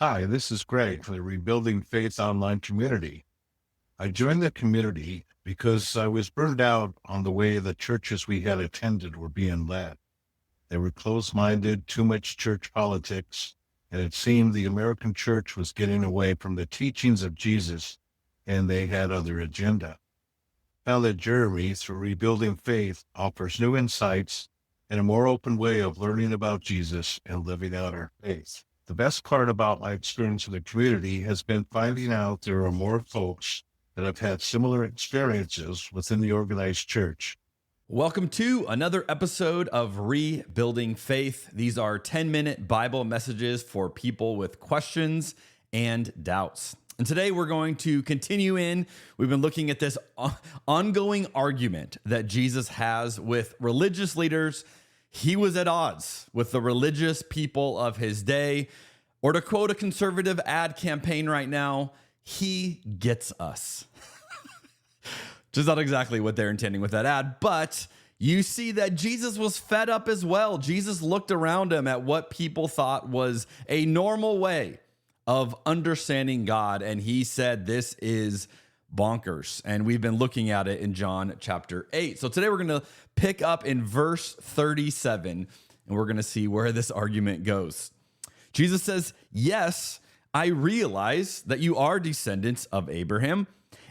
Hi, this is Greg for the Rebuilding Faith online community. I joined the community because I was burned out on the way the churches we had attended were being led. They were closed-minded, too much church politics, and it seemed the American church was getting away from the teachings of Jesus and they had other agenda. Found that Jeremy, through Rebuilding Faith, offers new insights and a more open way of learning about Jesus and living out our faith. The best part about my experience in the community has been finding out there are more folks that have had similar experiences within the organized church. Welcome to another episode of Rebuilding Faith. These are 10-minute Bible messages for people with questions and doubts. And today we're going to continue we've been looking at this ongoing argument that Jesus has with religious leaders. He was at odds with the religious people of his day, or to quote a conservative ad campaign right now, he gets us. Which is not exactly what they're intending with that ad, but you see that Jesus was fed up as well. Jesus looked around him at what people thought was a normal way of understanding God, and he said, this is bonkers. And we've been looking at it in John chapter 8. So today we're going to pick up in verse 37, and we're going to see where this argument goes. Jesus says, yes, I realize that you are descendants of Abraham,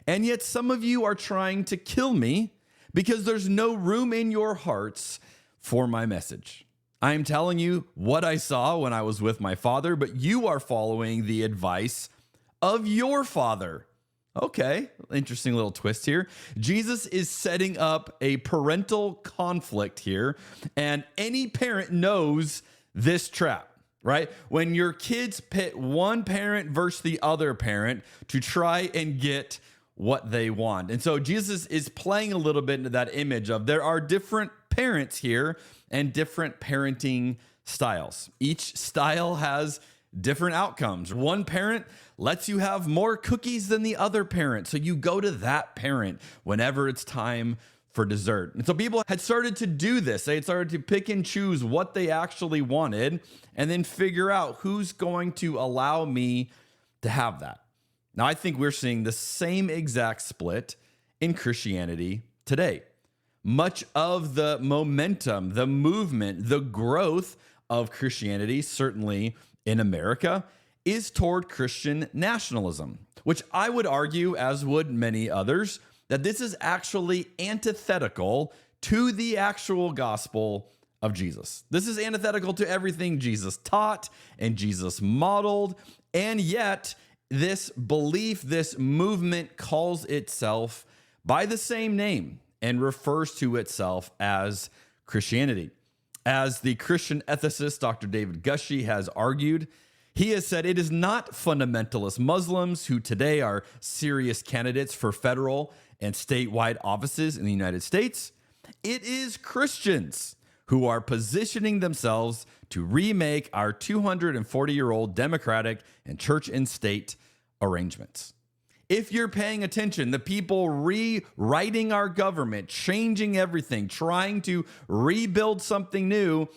and yet some of you are trying to kill me because there's no room in your hearts for my message. I am telling you what I saw when I was with my father, but you are following the advice of your father. Okay, interesting little twist here. Jesus is setting up a parental conflict here, and any parent knows this trap, right? When your kids pit one parent versus the other parent to try and get what they want. And so Jesus is playing a little bit into that image of there are different parents here and different parenting styles. Each style has different outcomes. One parent lets you have more cookies than the other parent, so you go to that parent whenever it's time for dessert. And so people had started to do this. They had started to pick and choose what they actually wanted and then figure out who's going to allow me to have that. Now, I think we're seeing the same exact split in Christianity today. Much of the momentum, the movement, the growth of Christianity, certainly in America, is toward Christian nationalism, which I would argue, as would many others, that this is actually antithetical to the actual gospel of Jesus. This is antithetical to everything Jesus taught and Jesus modeled, and yet this belief, this movement calls itself by the same name and refers to itself as Christianity. As the Christian ethicist Dr. David Gushee has argued, he has said it is not fundamentalist Muslims who today are serious candidates for federal and statewide offices in the United States. It is Christians who are positioning themselves to remake our 240-year-old democratic and church and state arrangements. If you're paying attention, the people rewriting our government, changing everything, trying to rebuild something new,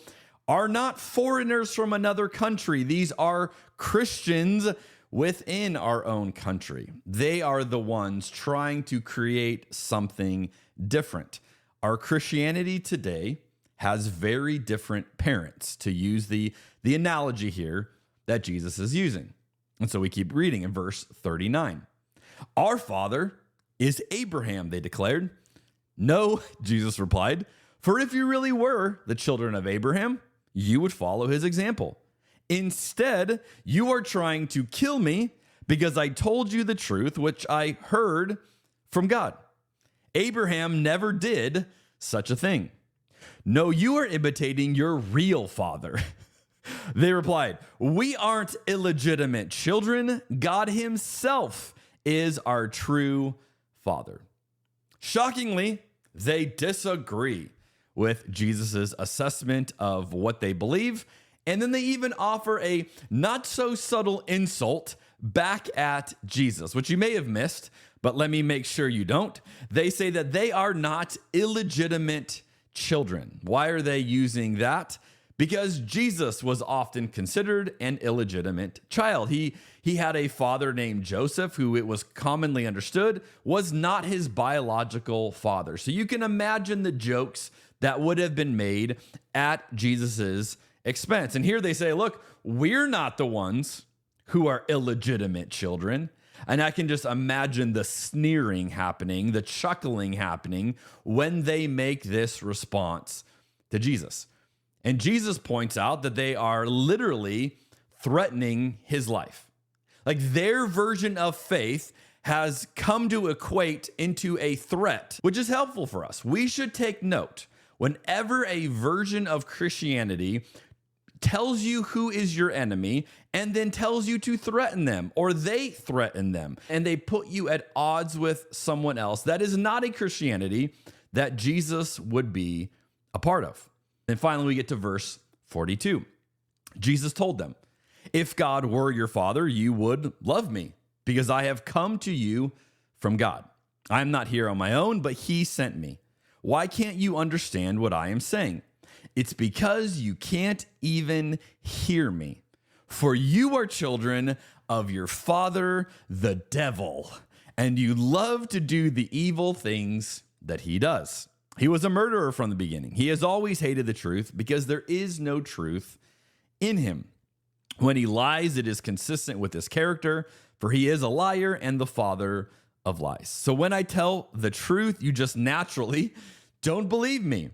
are not foreigners from another country. These are Christians within our own country. They are the ones trying to create something different. Our Christianity today has very different parents, to use the analogy here that Jesus is using. And so we keep reading in verse 39. Our father is Abraham, they declared. No, Jesus replied, for if you really were the children of Abraham, you would follow his example. Instead, you are trying to kill me because I told you the truth, which I heard from God. Abraham never did such a thing. No, you are imitating your real father. They replied, we aren't illegitimate children. God himself is our true father. Shockingly, they disagree with Jesus's assessment of what they believe, and then they even offer a not so subtle insult back at Jesus, which you may have missed, but let me make sure you don't. They say that they are not illegitimate children. Why are they using that? because Jesus was often considered an illegitimate child. He had a father named Joseph, who it was commonly understood was not his biological father. So you can imagine the jokes that would have been made at Jesus's expense. And here they say, look, we're not the ones who are illegitimate children. And I can just imagine the sneering happening, the chuckling happening when they make this response to Jesus. And Jesus points out that they are literally threatening his life. Like their version of faith has come to equate into a threat, which is helpful for us. We should take note whenever a version of Christianity tells you who is your enemy and then tells you to threaten them, or they threaten them and they put you at odds with someone else. That is not a Christianity that Jesus would be a part of. And finally, we get to verse 42. Jesus told them, if God were your father, you would love me because I have come to you from God. I am not here on my own, but he sent me. Why can't you understand what I am saying? It's because you can't even hear me. For you are children of your father, the devil, and you love to do the evil things that he does. He was a murderer from the beginning. He has always hated the truth because there is no truth in him. When he lies, it is consistent with his character, for he is a liar and the father of lies. So when I tell the truth, you just naturally don't believe me.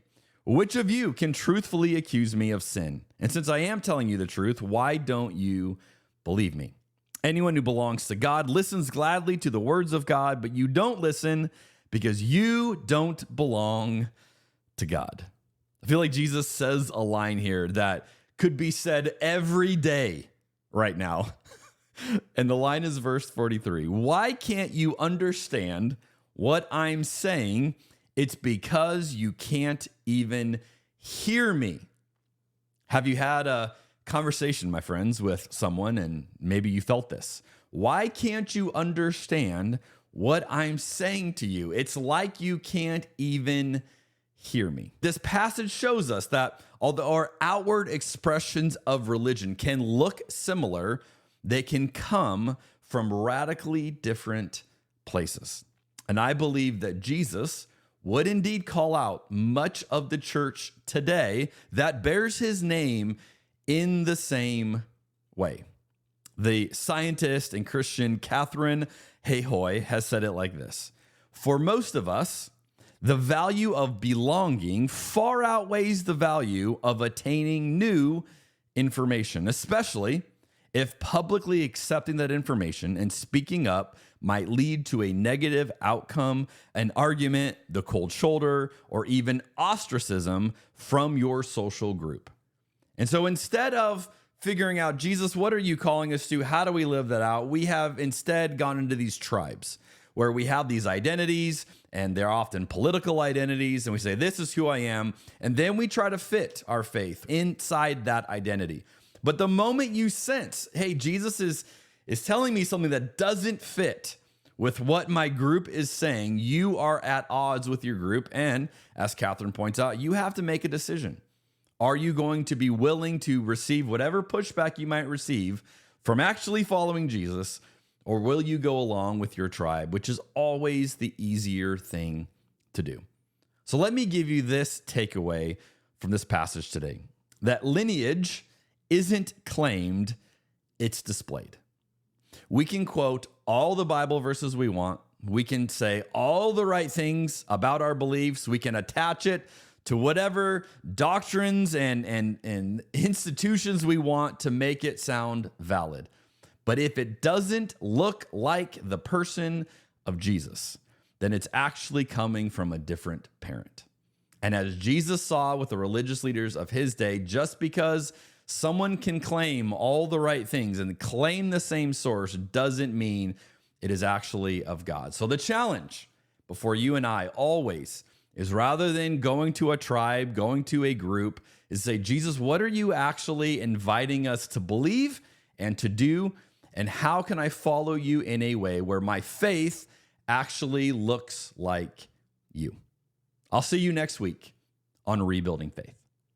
Which of you can truthfully accuse me of sin? And since I am telling you the truth, why don't you believe me? Anyone who belongs to God listens gladly to the words of God, but you don't listen because you don't belong to God. I feel like Jesus says a line here that could be said every day right now. And the line is verse 43. Why can't you understand what I'm saying? It's because you can't even hear me. Have you had a conversation, my friends, with someone and maybe you felt this? Why can't you understand what I'm saying to you? It's like you can't even hear me. This passage shows us that although our outward expressions of religion can look similar, they can come from radically different places. And I believe that Jesus would indeed call out much of the church today that bears his name in the same way. The scientist and Christian Catherine Hayhoe has said it like this: for most of us, the value of belonging far outweighs the value of attaining new information, especially if publicly accepting that information and speaking up might lead to a negative outcome, an argument, the cold shoulder, or even ostracism from your social group. And so instead of figuring out, Jesus, what are you calling us to? How do we live that out? We have instead gone into these tribes where we have these identities, and they're often political identities, and we say, this is who I am. And then we try to fit our faith inside that identity. But the moment you sense, hey, Jesus is telling me something that doesn't fit with what my group is saying, you are at odds with your group. And as Catherine points out, you have to make a decision. Are you going to be willing to receive whatever pushback you might receive from actually following Jesus, or will you go along with your tribe, which is always the easier thing to do? So let me give you this takeaway from this passage today, that lineage isn't claimed, it's displayed. We can quote all the Bible verses we want. We can say all the right things about our beliefs. We can attach it to whatever doctrines and institutions we want to make it sound valid. But if it doesn't look like the person of Jesus, then it's actually coming from a different parent. And as Jesus saw with the religious leaders of his day, just because someone can claim all the right things and claim the same source doesn't mean it is actually of God. So the challenge before you and I always is, rather than going to a tribe, going to a group, is say, Jesus, what are you actually inviting us to believe and to do? And how can I follow you in a way where my faith actually looks like you? I'll see you next week on Rebuilding Faith.